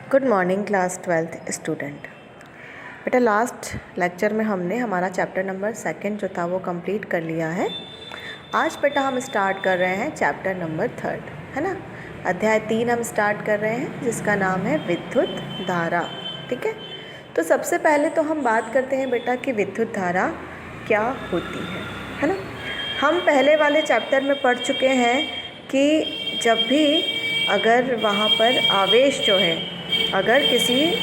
Good morning class 12th student. बेटा last lecture में हमने हमारा चैप्टर नंबर 2 जो था वो कंप्लीट कर लिया है। आज बेटा हम स्टार्ट कर रहे हैं चैप्टर नंबर 3, है ना। अध्याय 3 हम स्टार्ट कर रहे हैं जिसका नाम है विद्युत धारा। ठीक है, तो सबसे पहले तो हम बात करते हैं बेटा कि विद्युत धारा क्या होती है ना। हम पहले वाले चैप्टर में पढ़ चुके हैं कि जब भी अगर वहाँ पर आवेश जो है, अगर किसी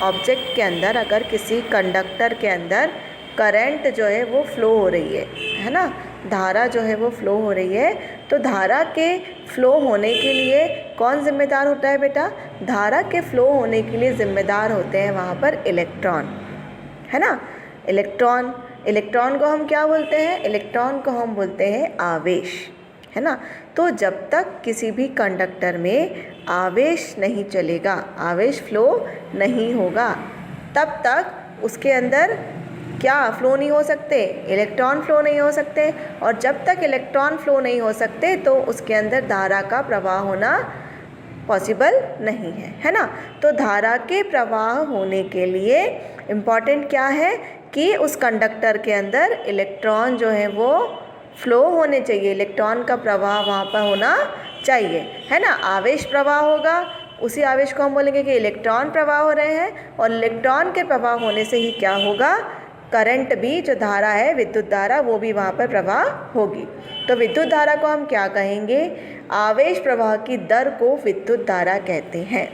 ऑब्जेक्ट के अंदर, अगर किसी कंडक्टर के अंदर करंट जो है वो फ़्लो हो रही है ना, धारा जो है वो फ़्लो हो रही है, तो धारा के फ़्लो होने के लिए कौन ज़िम्मेदार होता है बेटा? धारा के फ़्लो होने के लिए ज़िम्मेदार होते हैं वहाँ पर इलेक्ट्रॉन, है ना। इलेक्ट्रॉन को हम क्या बोलते हैं? इलेक्ट्रॉन को हम बोलते हैं आवेश, है ना। तो जब तक किसी भी कंडक्टर में आवेश नहीं चलेगा, आवेश फ्लो नहीं होगा, तब तक उसके अंदर क्या फ़्लो नहीं हो सकते? इलेक्ट्रॉन फ़्लो नहीं हो सकते। और जब तक इलेक्ट्रॉन फ़्लो नहीं हो सकते तो उसके अंदर धारा का प्रवाह होना पॉसिबल नहीं है ना। तो धारा के प्रवाह होने के लिए इम्पॉर्टेंट क्या है कि उस कंडक्टर के अंदर इलेक्ट्रॉन जो है वो फ़्लो होने चाहिए, इलेक्ट्रॉन का प्रवाह वहाँ पर होना चाहिए, है ना। आवेश प्रवाह होगा, उसी आवेश को हम बोलेंगे कि इलेक्ट्रॉन प्रवाह हो रहे हैं, और इलेक्ट्रॉन के प्रवाह होने से ही क्या होगा? करंट भी, जो धारा है विद्युत धारा, वो भी वहाँ पर प्रवाह होगी। तो विद्युत धारा को हम क्या कहेंगे? आवेश प्रवाह की दर को विद्युत धारा कहते हैं,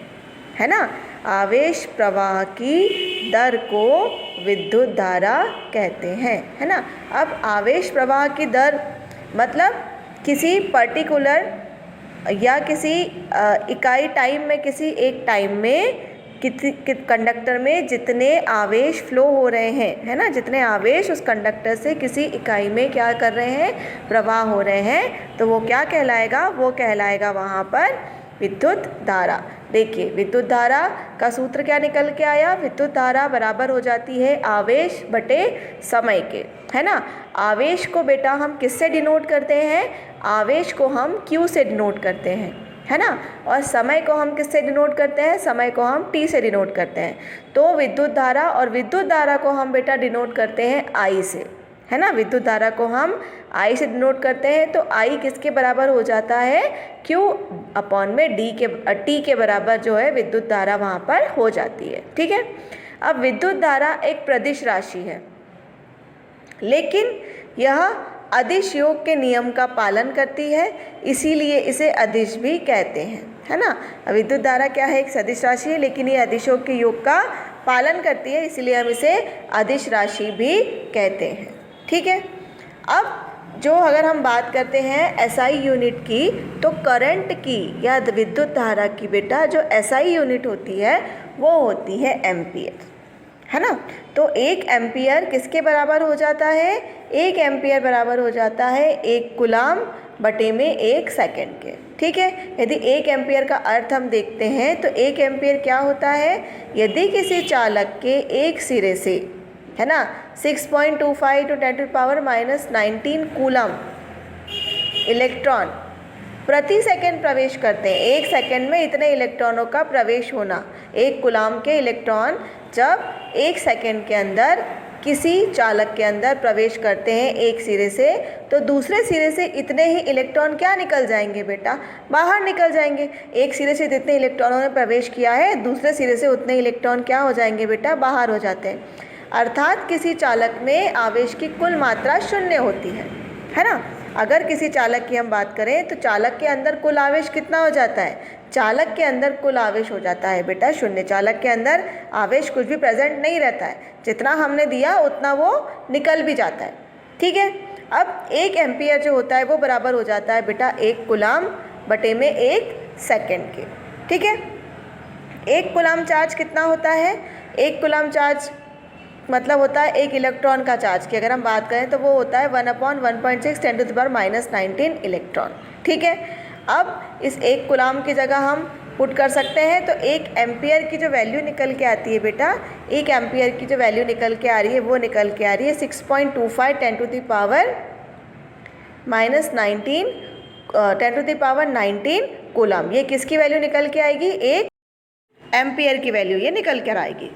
है ना। आवेश प्रवाह की दर को विद्युत धारा कहते हैं, है ना। अब आवेश प्रवाह की दर मतलब किसी पर्टिकुलर या किसी इकाई टाइम में, किसी एक टाइम में कंडक्टर में जितने आवेश फ्लो हो रहे हैं, है ना, जितने आवेश उस कंडक्टर से किसी इकाई में क्या कर रहे हैं? प्रवाह हो रहे हैं, तो वो क्या कहलाएगा? वो कहलाएगा वहाँ पर विद्युत धारा। देखिए विद्युत धारा का सूत्र क्या निकल के आया? विद्युत धारा बराबर हो जाती है आवेश बटे समय के, है ना। आवेश को बेटा हम किससे डिनोट करते हैं? आवेश को हम Q से डिनोट करते हैं, है ना। और समय को हम किससे डिनोट करते हैं? समय को हम T से डिनोट करते हैं। तो विद्युत धारा, और विद्युत धारा को हम बेटा डिनोट करते हैं I से, है ना। विद्युत धारा को हम I से डिनोट करते हैं, तो I किसके बराबर हो जाता है? Q अपॉन में T के बराबर जो है विद्युत धारा वहाँ पर हो जाती है। ठीक है, अब विद्युत धारा एक प्रदिश राशि है, लेकिन यह अदिश योग के नियम का पालन करती है, इसीलिए इसे अदिश भी कहते हैं, है ना। विद्युत धारा क्या है? एक सदिश राशि है, लेकिन ये अदिश योग का पालन करती है, इसीलिए हम इसे अदिश राशि भी कहते हैं। ठीक है, अब जो अगर हम बात करते हैं एसआई यूनिट की, तो करंट की या विद्युत धारा की बेटा जो एसआई यूनिट होती है वो होती है एम्पियर, है ना। तो 1 एम्पियर किसके बराबर हो जाता है? 1 एम्पियर बराबर हो जाता है 1 कूलाम बटे में 1 सेकेंड के। ठीक है, यदि 1 एम्पियर का अर्थ हम देखते हैं तो 1 एम्पियर क्या होता है? यदि किसी चालक के एक सिरे से, है ना, 6.25 × 10⁻⁻19 कूलम इलेक्ट्रॉन प्रति सेकंड प्रवेश करते हैं, 1 सेकंड में इतने इलेक्ट्रॉनों का प्रवेश होना, 1 कूलम के इलेक्ट्रॉन जब 1 सेकंड के अंदर किसी चालक के अंदर प्रवेश करते हैं एक सिरे से, तो दूसरे सिरे से इतने ही इलेक्ट्रॉन क्या निकल जाएंगे बेटा? बाहर निकल जाएंगे। एक सिरे से जितने इलेक्ट्रॉनों ने प्रवेश किया है, दूसरे सिरे से उतने इलेक्ट्रॉन क्या हो जाएंगे बेटा? बाहर हो जाते हैं। अर्थात किसी चालक में आवेश की कुल मात्रा 0 होती है ना। अगर किसी चालक की हम बात करें तो चालक के अंदर कुल आवेश कितना हो जाता है? चालक के अंदर कुल आवेश हो जाता है बेटा 0। चालक के अंदर आवेश कुछ भी प्रेजेंट नहीं रहता है, जितना हमने दिया उतना वो निकल भी जाता है। ठीक है, अब 1 एम्पियर जो होता है वो बराबर हो जाता है बेटा 1 कूलम बटे में 1 सेकेंड के। ठीक है, 1 कूलम चार्ज कितना होता है? 1 कूलम चार्ज मतलब होता है 1 इलेक्ट्रॉन का चार्ज की अगर हम बात करें तो वो होता है 1/1.6 10⁻⁻19 इलेक्ट्रॉन। ठीक है, अब इस 1 कूलम की जगह हम पुट कर सकते हैं, तो 1 एम्पियर की जो वैल्यू निकल के आती है बेटा, 1 एम्पियर की जो वैल्यू निकल के आ रही है वो निकल के आ रही है 6.25 10⁻⁻19 कूलम। ये किसकी वैल्यू निकल के आएगी? एम्पियर की वैल्यू ये निकल कर आएगी।